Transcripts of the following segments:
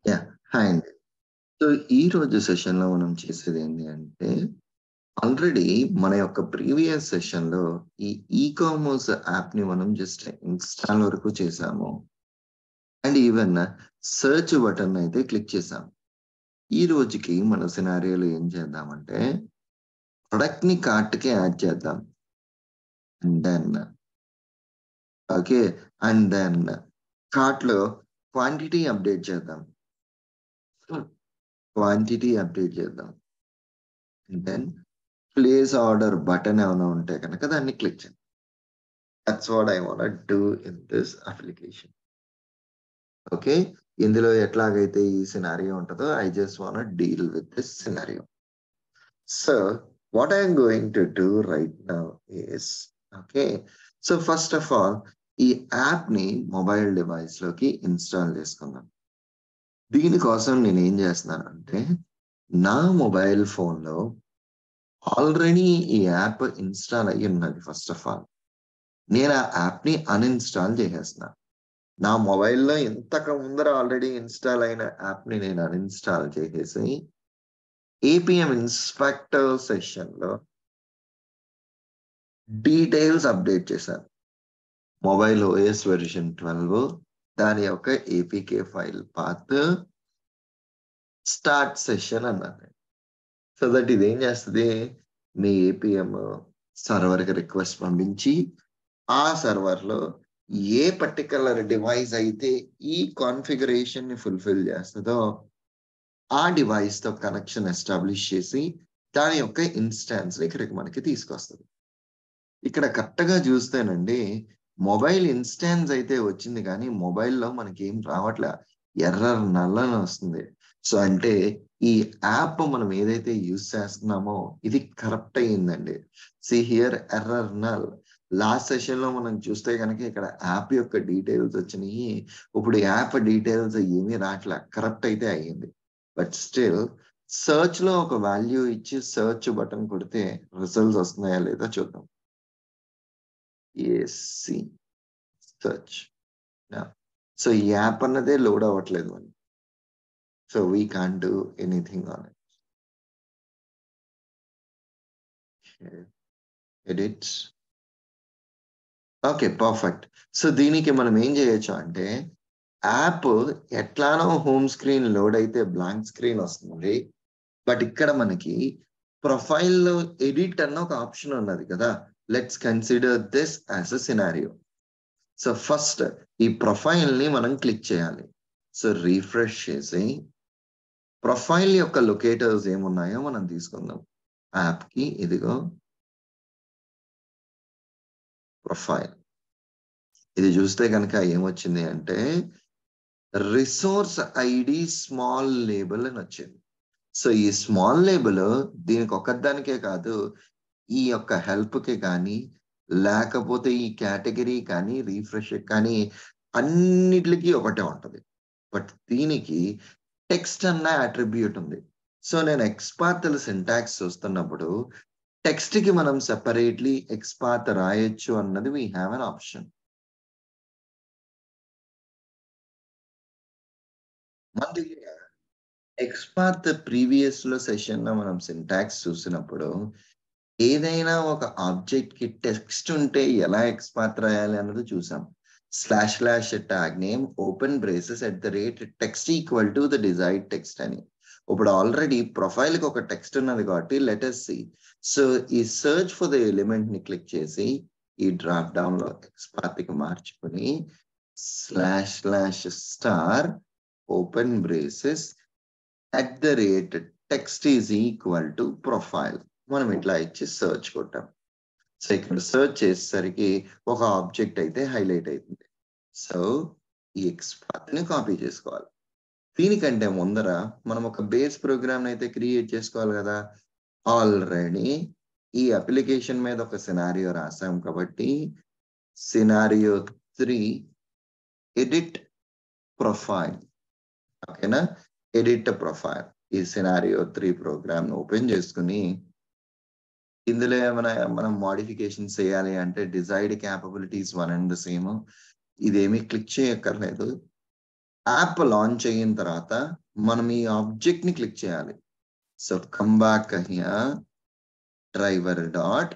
Yeah! Hi అండి. So, ఈరోజు సెషన్‌లో మనం చేసేదేంటి అంటే, ఆల్రెడీ మన యొక్క ప్రీవియస్ సెషన్‌లో ఈ కామర్స్ యాప్‌ని మనం జస్ట్ ఇన్‌స్టాల్ వరకు చేసాము. అండ్ ఈవెన్ సెర్చ్ బటన్ అయితే క్లిక్ చేసాం. ఈ రోజుకి మన సినారియోలో ఏం చేద్దామంటే, ప్రొడక్ట్‌ని కార్ట్‌కి యాడ్ చేద్దాం. And then okay. And then కార్ట్‌లో క్వాంటిటీ అప్డేట్ చేద్దాం. క్వాంటిటీ అప్డేట్ చేద్దాం. And then place order button ఏమైనా ఉంటే గనక దాన్ని క్లిక్ చేయండి. That's what I want to in this application. Okay. ఇందులో ఎట్లాగైతే ఈ సినారియో ఉంటదో I just want deal with this scenario. So, what I am going to do right now is okay. So, first of all ఈ యాప్‌ని mobile డివైస్‌లోకి install చేసుకుందాం. దీనికోసం నేనేం చేస్తున్నానంటే, నా మొబైల్ ఫోన్‌లో ఆల్రెడీ ఈ యాప్ ఇన్‌స్టాల్ అయ్యున్నది ఫస్ట్ ఆఫ్ ఆల్. నేను ఆ యాప్‌ని అన్‌ఇన్‌స్టాల్ చేసేస్తున్నా. నా మొబైల్‌లో ఇంతకు ముందర ఆల్రెడీ ఇన్‌స్టాల్ అయిన యాప్‌ని నేను అన్‌ఇన్‌స్టాల్ చేసేసి, ఏపీఎం ఇన్స్‌పెక్టర్ సెషన్‌లో డీటెయిల్స్ అప్డేట్ చేశాను. మొబైల్ ఓఎస్ వెర్షన్ 12 దాని యొక్క APK file path start session అన్నాను. సో దట్ ఇదేం చేస్తది, మీ ఏపీఎం సర్వర్‌కి రిక్వెస్ట్ పంపించి, ఆ సర్వర్‌లో ఏ పర్టిక్యులర్ డివైస్ అయితే ఈ కాన్ఫిగరేషన్‌ని ఫుల్‌ఫిల్ చేస్తదో ఆ డివైస్‌తో కనెక్షన్ ఎస్టాబ్లిష్ చేసి, దాని యొక్క ఇన్‌స్టాన్స్‌ని ఇక్కడికి మనకి తీసుకొస్తది. ఇక్కడ కరెక్ట్‌గా చూస్తేనండి, మొబైల్ ఇన్‌స్టాన్స్ అయితే వచ్చింది గానీ, మొబైల్‌లో మనకేం రావట్లా. ఎర్రర్ నల్ అని వస్తుంది. సో, అంటే ఈ యాప్ మనం ఏదైతే యూజ్ చేస్తున్నామో, ఇది కరప్ట్ అయిందండి. See here error null. Last సెషన్‌లో మనం చూస్తే గనక ఇక్కడ యాప్ యొక్క డీటెయిల్స్ వచ్చినియి. ఇప్పుడు యాప్ డీటెయిల్స్ ఏమీ రాట్లా. కరప్ట్ అయితే అయ్యింది. బట్ స్టిల్ సెర్చ్‌లో ఒక వాల్యూ ఇచ్చి సెర్చ్ బటన్ కొడితే రిజల్ట్స్ వస్తున్నాయా లేదా చూద్దాం. ఏసీ సెర్చ్. యాహ్! సో, ఈ యాప్ అన్నదే లోడ్ అవ్వట్లేదు మనకి. So, we can't do anything on it. Edits. Okay. Perfect. So, దీనికి మనం ఏం చేయొచ్చు అంటే, యాప్ ఎట్లానో హోమ్ స్క్రీన్ లోడ్ అయితే బ్లాంక్ స్క్రీన్ వస్తుంది. బట్ ఇక్కడ మనకి ప్రొఫైల్‌లో ఎడిట్ అన్న ఒక ఆప్షన్ ఉన్నది కదా! Let's consider this as a scenario. So, first ఈ ప్రొఫైల్‌ని మనం క్లిక్ చేయాలి. సో, రిఫ్రెష్ చేసి ప్రొఫైల్ యొక్క లొకేటర్స్ ఏమున్నాయో మనం తీసుకుందాం. యాప్‌కి ఇదిగో ప్రొఫైల్. ఇది చూస్తే గనక ఏమొచ్చింది అంటే, రిసోర్స్ ఐడీ స్మాల్ లేబుల్ అనొచ్చింది. సో, ఈ స్మాల్ లేబుల్ దీనికి ఒక్కదానికే కాదు, ఈ యొక్క హెల్ప్‌కి కానీ, లేకపోతే ఈ కేటగరీ కానీ, రిఫ్రెష్‌కి కానీ అన్నిట్లికి ఒకటే ఉంటది. బట్ దీనికి టెక్స్ట్ అన్న అట్రిబ్యూట్ ఉంది. సో, నేను ఎక్స్‌పార్ట్‌ల సింటాక్స్ చూస్తున్నప్పుడు టెక్స్ట్‌కి మనం సెపరేట్‌లీ ఎక్స్‌పాత్ రాయొచ్చు అన్నది వి హావ్ ఎన్ ఆప్షన్. మన దగ్గర ఎక్స్‌పాత్ ప్రీవియస్‌లో సెషన్‌లో మనం సింటాక్స్ చూసినప్పుడు, ఏదైనా ఒక ఆబ్జెక్ట్‌కి టెక్స్ట్ ఉంటే ఎలా ఎక్స్‌పాత్ రాయాలి అన్నది చూసాం. Slash slash tag name open braces at the rate text equal to the desired text అని. ఇప్పుడు ఆల్రెడీ ప్రొఫైల్‌కి ఒక టెక్స్ట్ ఉన్నది కాబట్టి లెట్ అస్ సీ. సో, ఈ సెర్చ్ ఫర్ ద ఎలిమెంట్‌ని క్లిక్ చేసి, ఈ డ్రాప్ డౌన్‌లో ఎక్స్‌పాత్‌కి మార్చుకొని slash slash star open braces at the rate text is equal to profile. మనం ఇట్లా ఇచ్చి సెర్చ్ కొట్టాం. సో, ఇక్కడ సెర్చ్ చేసేసరికి ఒక ఆబ్జెక్ట్ అయితే హైలైట్ అయితుంది. సో, ఈ ఎక్స్‌పాత్‌ని కాపీ చేసుకోవాలి. దీనికంటే ముందర మనం ఒక బేస్ ప్రోగ్రామ్‌ని అయితే క్రియేట్ చేసుకోవాలి గదా! ఆల్రెడీ ఈ అప్లికేషన్ మీద ఒక సినారియో రాసాం కాబట్టి, సినారియో 3 ఎడిట్ ప్రొఫైల్. ఓకేనా? Edit profile. ఈ సినారియో 3 ప్రోగ్రామ్‌ని ఓపెన్ చేసుకొని, ఇందులో ఏమైనా మనం మోడిఫికేషన్స్ చేయాలి అంటే desired capabilities one and the same. ఇదేమి క్లిక్ చేయక్కర్లేదు. యాప్ లాంచ్ అయిన తర్వాత మనం ఈ ఆబ్జెక్ట్ ని క్లిక్ చేయాలి. So come back here, driver dot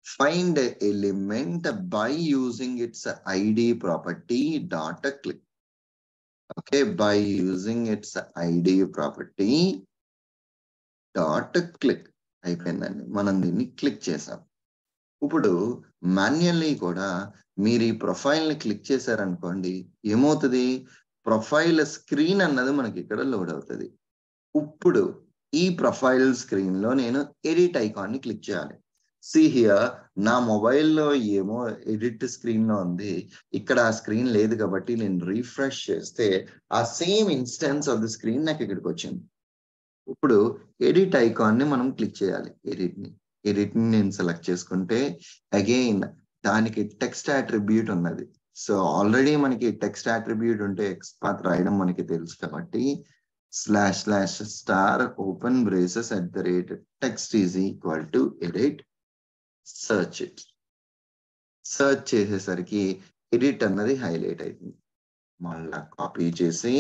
find element by using its id property dot click. Okay, by using its id property dot click అయిపోయిందండి. మనం దీన్ని క్లిక్ చేసాం. ఇప్పుడు మాన్యువల్లీ కూడా మీరు ఈ ప్రొఫైల్ ని క్లిక్ చేశారనుకోండి, ఏమవుతుంది, ప్రొఫైల్ స్క్రీన్ అన్నది మనకి ఇక్కడ లోడ్ అవుతుంది. ఇప్పుడు ఈ ప్రొఫైల్ స్క్రీన్ లో నేను ఎడిట్ ఐకాన్ ని క్లిక్ చేయాలి. See here, నా మొబైల్లో ఏమో ఎడిట్ స్క్రీన్ లో ఉంది, ఇక్కడ ఆ స్క్రీన్ లేదు కాబట్టి నేను రీఫ్రెష్ చేస్తే ఆ same instance of the screen నాకు ఇక్కడికి వచ్చింది. ఇప్పుడు ఎడిట్ ఐకాన్ ని మనం క్లిక్ చేయాలి. ఎడిట్ ని నేను సెలెక్ట్ చేసుకుంటే అగైన్ దానికి టెక్స్ట్ అట్రిబ్యూట్ ఉన్నది. సో ఆల్రెడీ మనకి టెక్స్ట్ అట్రిబ్యూట్ ఉంటే ఎక్స్పాత్ రాయడం మనకి తెలుసు కాబట్టి // open braces @text is equal to edit, search it. Search చేసేసరికి ఎడిట్ అన్నది హైలైట్ అవుతుంది. మళ్ళా కాపీ చేసి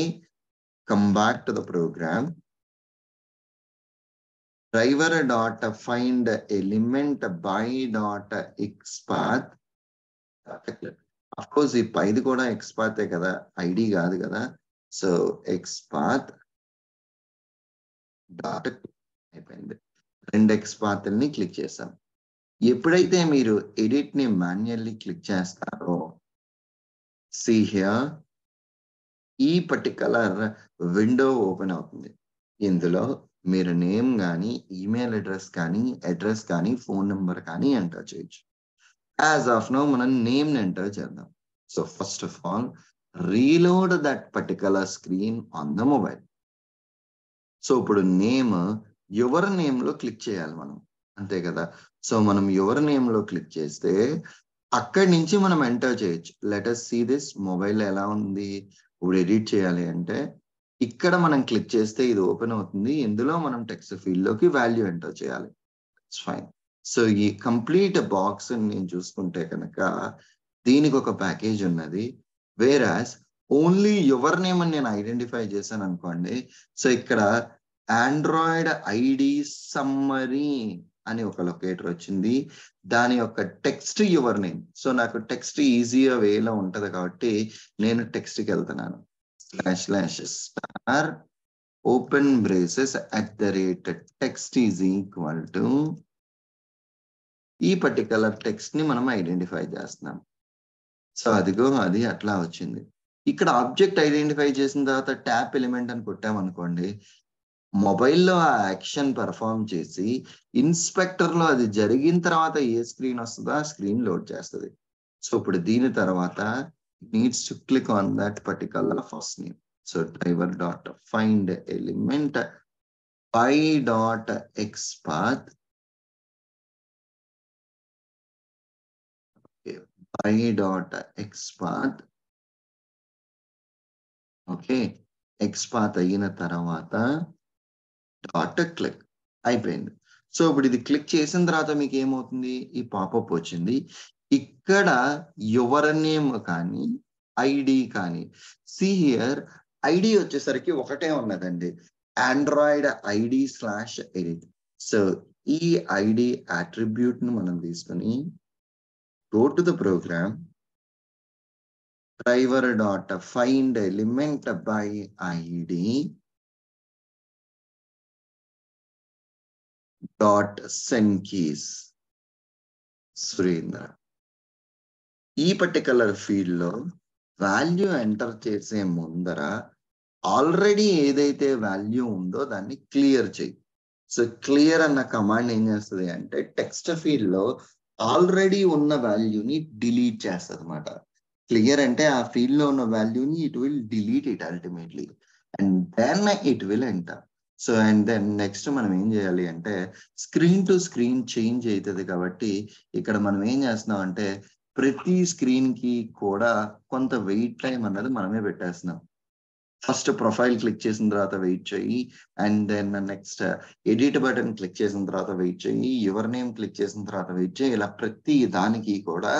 come back to the program, driver dot find element by dot xpath. Of course ఈ పైది కూడా xpath కదా, ఐడి కాదు కదా. సో xpath డాట్ అయిపోయింది. 2 xpath ని క్లిక్ చేసాం. ఎప్పుడైతే మీరు ఎడిట్ ని మాన్యువల్లీ క్లిక్ చేస్తారో, see here, ఈ పర్టికులర్ విండో ఓపెన్ అవుతుంది. ఇందులో మీరు నేమ్ కానీ, ఈమెయిల్ అడ్రస్ కానీ, ఫోన్ నెంబర్ కానీ ఎంటర్ చేయొచ్చు. యాజ్ ఆఫ్ నౌ మనం నేమ్ ఎంటర్ చేద్దాం. So first of all reload that particular screen on the mobile. So ఇప్పుడు నేమ్ యువర్ నేమ్ లో క్లిక్ చేయాలి మనం, అంతే కదా. సో మనం యువర్ నేమ్ లో క్లిక్ చేస్తే అక్కడి నుంచి మనం ఎంటర్ చేయొచ్చు. Let us see this. Mobile ఎలా ఉంది, ఇప్పుడు ఎడిట్ చేయాలి అంటే ఇక్కడ మనం క్లిక్ చేస్తే ఇది ఓపెన్ అవుతుంది. ఇందులో మనం టెక్స్ట్ ఫీల్డ్ లోకి వాల్యూ ఎంటర్ చేయాలి. It's fine. సో ఈ కంప్లీట్ బాక్స్ నేను చూసుకుంటే కనుక దీనికి ఒక ప్యాకేజ్ ఉన్నది. వేరాస్ ఓన్లీ యువర్ నేమ్ అని నేను ఐడెంటిఫై చేశాను అనుకోండి, సో ఇక్కడ ఆండ్రాయిడ్ ఐడి సమ్మరీ అని ఒక లొకేటర్ వచ్చింది. దాని యొక్క టెక్స్ట్ యువర్ నేమ్. సో నాకు టెక్స్ట్ ఈజీగా వేలో ఉంటది కాబట్టి నేను టెక్స్ట్కి వెళ్తున్నాను. // open braces @text is equal to ఈ పర్టికులర్ టెక్స్ట్ ని మనం ఐడెంటిఫై చేస్తున్నాం. సో అదిగో అది అట్లా వచ్చింది. ఇక్కడ ఆబ్జెక్ట్ ఐడెంటిఫై చేసిన తర్వాత ట్యాప్ ఎలిమెంట్ అని కొట్టామనుకోండి, మొబైల్లో ఆ యాక్షన్ పర్ఫామ్ చేసి ఇన్స్పెక్టర్ లో అది జరిగిన తర్వాత ఏ స్క్రీన్ వస్తుందో ఆ స్క్రీన్ లోడ్ చేస్తుంది. సో ఇప్పుడు దీని తర్వాత needs to click on that particular first name. So driver dot find element by dot xpath. Okay, by dot xpath. Okay, xpath అయిన తర్వాత డాట్ క్లిక్ అయిపోయింది. సో ఇప్పుడు ఇది క్లిక్ చేసిన తర్వాత మీకు ఏమవుతుంది, ఈ పాపప్ వచ్చింది. ఇక్కడ యువర్ నేమ్ కానీ ఐడి కానీ, సి హియర్ ఐడి వచ్చేసరికి ఒకటే ఉన్నదండి, ఆండ్రాయిడ్ ఐడి /edit. సో ఈ ఐడి అట్రిబ్యూట్ ను మనం తీసుకుని go to the program, driver dot find element by id dot send keys Surendra. ఈ పర్టికులర్ ఫీల్డ్ లో వాల్యూ ఎంటర్ చేసే ముందర ఆల్రెడీ ఏదైతే వాల్యూ ఉందో దాన్ని క్లియర్ చేయి. సో క్లియర్ అన్న కమాండ్ ఏం చేస్తుంది అంటే టెక్స్ట్ ఫీల్డ్ లో ఆల్రెడీ ఉన్న వాల్యూని డిలీట్ చేస్తుంది అనమాట. క్లియర్ అంటే ఆ ఫీల్డ్ లో ఉన్న వాల్యూని it will delete it ultimately and then it will enter. So and then next మనం ఏం చేయాలి అంటే స్క్రీన్ టు స్క్రీన్ చేంజ్ అవుతుంది కాబట్టి ఇక్కడ మనం ఏం చేస్తున్నాం అంటే ప్రతి స్క్రీన్ కి కూడా కొంత వెయిట్ టైం అన్నది మనమే పెట్టేస్తున్నాం. ఫస్ట్ ప్రొఫైల్ క్లిక్ చేసిన తర్వాత వెయిట్ చేయి, and then next edit button click చేసిన తర్వాత వెయిట్ చేయి, యువర్ నేమ్ క్లిక్ చేసిన తర్వాత వెయిట్ చేయి. ఇలా ప్రతి దానికి కూడా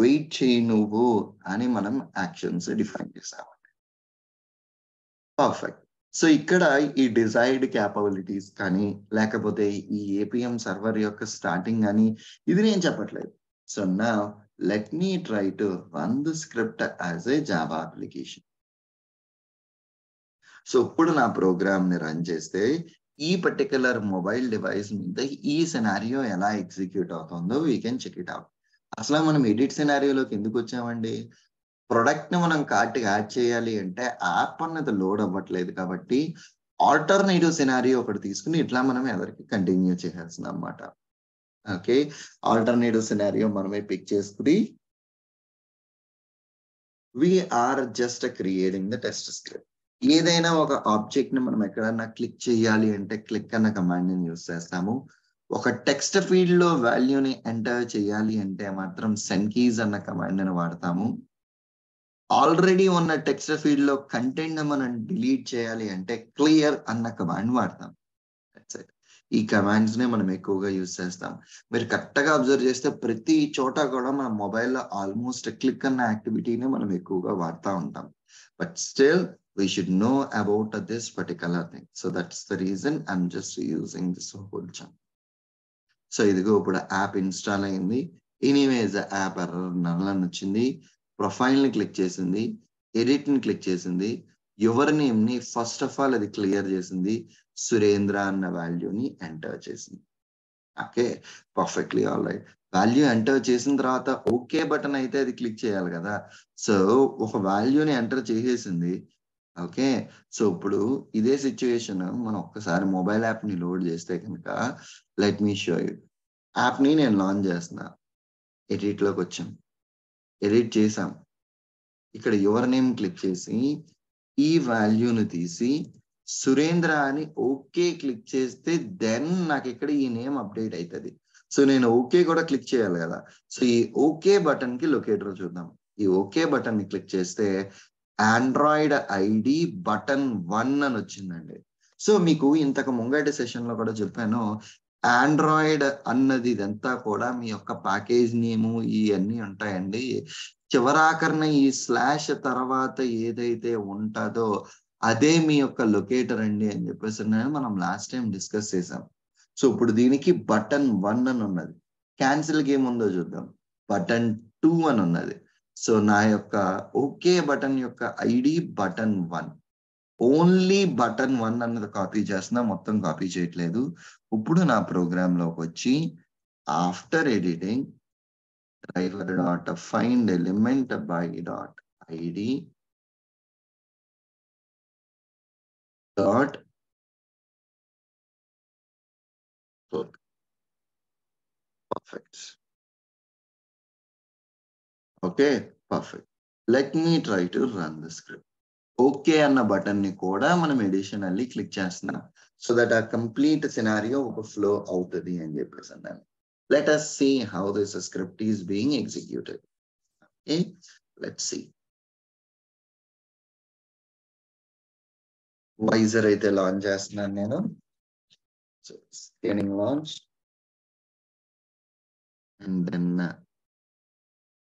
వెయిట్ చేయి నువ్వు అని మనం యాక్షన్స్ డిఫైన్ చేసాము. పర్ఫెక్ట్. సో ఇక్కడ ఈ డిజైర్డ్ క్యాపబిలిటీస్ కానీ లేకపోతే ఈ ఏపీఎం సర్వర్ యొక్క స్టార్టింగ్ కానీ ఇది నేను చెప్పట్లేదు. సో నా let me try to run the script as a Java application. So ఇప్పుడు నా ప్రోగ్రామ్ ని రన్ చేస్తే ఈ పర్టికులర్ మొబైల్ డివైస్ మీద ఈ సినారియో ఎలా ఎగ్జిక్యూట్ అవుతుందో we can check it out. అసలు మనం ఎడిట్ సినారియోలోకి ఎందుకు వచ్చామండి? ప్రొడక్ట్ ని మనం కార్ట్కి యాడ్ చేయాలి అంటే యాప్ అన్నది లోడ్ అవ్వట్లేదు కాబట్టి ఆల్టర్నేటివ్ సినారియో ఒకటి తీసుకుని ఇట్లా మనం ఎవరికి కంటిన్యూ చేయాల్సింది అన్నమాట. ఓకే, ఆల్టర్నేటివ్ సినారియో మనమే పిక్ చేసుకుని we are just creating the test script. ఏదైనా ఒక ఆబ్జెక్ట్ ని మనం ఎక్కడన్నా క్లిక్ చేయాలి అంటే క్లిక్ అన్న కమాండ్ ని యూస్ చేస్తాము. ఒక టెక్స్ట్ ఫీల్డ్ లో వాల్యూని ఎంటర్ చేయాలి అంటే మాత్రం సెండ్ కీస్ అన్న కమాండ్ ని వాడతాము. ఆల్రెడీ ఉన్న టెక్స్ట్ ఫీల్డ్ లో కంటెంట్ మనం డిలీట్ చేయాలి అంటే క్లియర్ అన్న కమాండ్ వాడతాం. ఈ కమాండ్స్ నే మనం ఎక్కువగా యూజ్ చేస్తాం. మీరు కరెక్ట్ గా అబ్జర్వ్ చేస్తే ప్రతి చోట కూడా మన మొబైల్లో ఆల్మోస్ట్ క్లిక్ అన్న యాక్టివిటీని మనం ఎక్కువగా వాడుతూ ఉంటాం. But still we should know about this particular thing. So that's the reason I'm just using this whole chunk. So ఇదిగో ఇప్పుడు యాప్ ఇన్స్టాల్ అయింది. ఎనీవేస్ యాప్ ఎర్రర్ నల్ అని వచ్చింది. ప్రొఫైల్ ని క్లిక్ చేసింది, ఎడిట్ ని క్లిక్ చేసింది, యువర్ నేమ్ ని ఫస్ట్ ఆఫ్ ఆల్ అది క్లియర్ చేసింది, సురేంద్ర అన్న వాల్యూని ఎంటర్ చేసింది. Okay, perfectly all right. Value enter చేసిన తర్వాత ఓకే బటన్ అయితే అది క్లిక్ చేయాలి కదా. సో ఒక వాల్యూని ఎంటర్ చేసేసింది. ఓకే, సో ఇప్పుడు ఇదే సిచ్యువేషన్ మనం ఒక్కసారి మొబైల్ యాప్ ని లోడ్ చేస్తే కనుక let me show you. App ని నేను లాంచ్ చేస్తున్నా, ఎడిట్ లోకి వచ్చాం, ఎడిట్ చేసాం, ఇక్కడ యువర్ నేమ్ క్లిక్ చేసి ఈ వాల్యూని తీసి సురేంద్ర అని ఓకే క్లిక్ చేస్తే దెన్ నాకు ఇక్కడ ఈ నేమ్ అప్డేట్ అవుతుంది. సో నేను ఓకే కూడా క్లిక్ చేయాలి కదా. సో ఈ ఓకే బటన్ కి లొకేటర్ చూద్దాం. ఈ ఓకే బటన్ ని క్లిక్ చేస్తే ఆండ్రాయిడ్ ఐడి బటన్ 1 అని వచ్చిందండి. సో మీకు ఇంతకు ముంగటి సెషన్ లో కూడా చెప్పాను, ఆండ్రాయిడ్ అన్నది ఇదంతా కూడా మీ యొక్క ప్యాకేజ్ నేము ఇవన్నీ ఉంటాయండి. చివరాకరణ ఈ స్లాష్ తర్వాత ఏదైతే ఉంటుందో అదే మీ యొక్క లొకేటర్ అండి అని చెప్పేసి మనం లాస్ట్ టైం డిస్కస్ చేసాం. సో ఇప్పుడు దీనికి బటన్ 1 అని ఉన్నది. క్యాన్సిల్ కి ఏముందో చూద్దాం, బటన్ 2 అని ఉన్నది. సో నా యొక్క ఓకే బటన్ యొక్క ఐడి బటన్ 1. ఓన్లీ బటన్ 1 అన్నది కాపీ చేస్తున్నా, మొత్తం కాపీ చేయట్లేదు. ఇప్పుడు నా ప్రోగ్రామ్ లోకి వచ్చి after editing driver dot find element by dot ID dot perfect. Okay, perfect. Let me try to run the script. Okay అన్న బటన్ ని కూడా మనం ఎడిషనల్లీ క్లిక్ చేస్తున్నాం సో దట్ ఆ కంప్లీట్ సినారియో ఒక ఫ్లో అవుతుంది అని చెప్పేసి అన్నాను. Let us see how this script is being executed. Okay, let's see. వైజర్ అయితే లాంచ్ చేస్తున్నాను నేను. So getting launched and then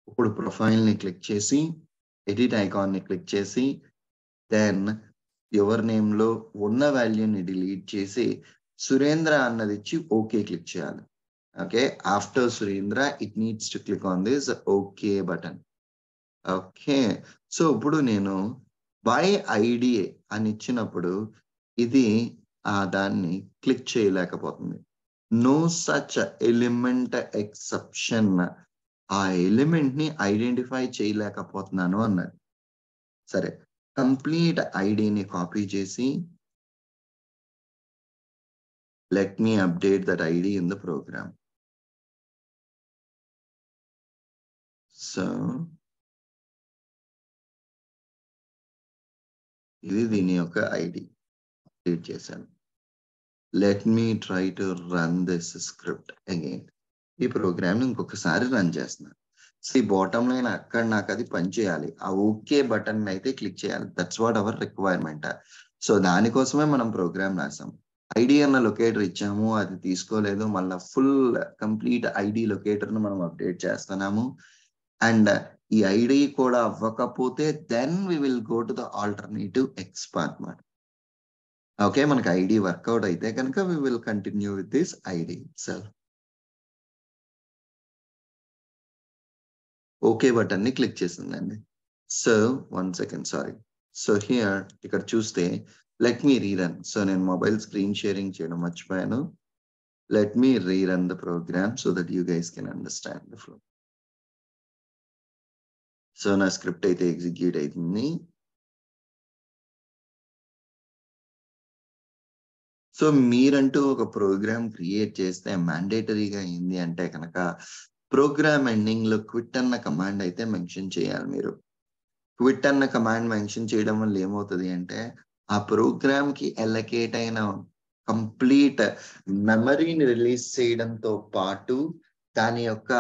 ఇప్పుడు ప్రొఫైల్ ని క్లిక్ చేసి ఎడిట్ ఐకాన్ ని క్లిక్ చేసి దెన్ యువర్ నేమ్ లో ఉన్న వాల్యూని డిలీట్ చేసి సురేంద్ర అన్నది ఇచ్చి ఓకే క్లిక్ చేయాలి. Okay, after Surendra it needs to click on this okay button. Okay, so ఇప్పుడు నేను బై ఐడి అని ఇచ్చినప్పుడు ఇది దాన్ని క్లిక్ చేయలేకపోతుంది. నో సచ్ ఎలిమెంట్ ఎక్సెప్షన్, ఆ ఎలిమెంట్ ని ఐడెంటిఫై చేయలేకపోతున్నాను అన్నది. సరే, కంప్లీట్ ఐడిని కాపీ చేసి let me update that ID in the program. So ఇది దీని యొక్క ఐడి అప్డేట్ చేశాను. Let me try to run this script again. ఈ ప్రోగ్రామ్ ఇంకొకసారి రన్ చేస్తున్నాను. బాటమ్ లైన్ అక్కడ నాకు అది పని చేయాలి. ఆ ఓకే బటన్ అయితే క్లిక్ చేయాలి. That's what hour requirement. So దానికోసమే మనం ప్రోగ్రామ్ రాసాం. ఐడీ అన్న లొకేటర్ ఇచ్చాము. అది తీసుకోలేదు. మళ్ళా ఫుల్ కంప్లీట్ ఐడీ లొకేటర్‌ను మనం అప్డేట్ చేస్తున్నాము. అండ్ ఈ ఐడీ కూడా అవ్వకపోతే then we will go to the alternative xpath మాట. ఓకే. మనకి ఐడీ వర్కౌట్ అయితే కనుక we will continue with this ID itself. Okay బటన్‌ని క్లిక్ చేసిందండి. So, 1 second sorry. So, here ఇక్కడ చూస్తే లెట్ మీ రీరన్. సో, నేను మొబైల్ స్క్రీన్ షేరింగ్ చేయడం మర్చిపోయాను. Let me rerun the program so that you guys can understand the flow. So, నా script అయితే execute అయితుంది. సో, మీరంటూ ఒక ప్రోగ్రామ్ క్రియేట్ చేస్తే మ్యాండేటరీగా ఏంది అంటే గనక ప్రోగ్రామ్ ఎండింగ్‌లో క్విట్ అన్న కమాండ్ అయితే మెన్షన్ చేయాలి మీరు. క్విట్ అన్న కమాండ్ మెన్షన్ చేయడం వల్ల ఏమవుతది అంటే, ఆ ప్రోగ్రామ్‌కి అలొకేట్ అయిన కంప్లీట్ మెమరీని రిలీజ్ చేయడంతో పాటు, దాని యొక్క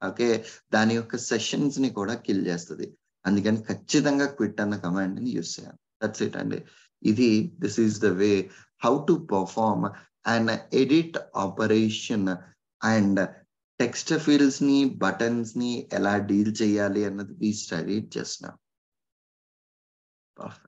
ఓకే. దాని యొక్క సెషన్స్‌ని కూడా కిల్ చేస్తది. అందుకని ఖచ్చితంగా క్విట్ అన్న కమాండ్‌ని యూజ్ చేయాలి. దట్స్ ఇట్ అండి. This is the way how to perform an edit operation and text ఫీల్డ్స్‌ని, బటన్స్‌ని ఎలా డీల్ చేయాలి అన్నది we studied just now. Perfect.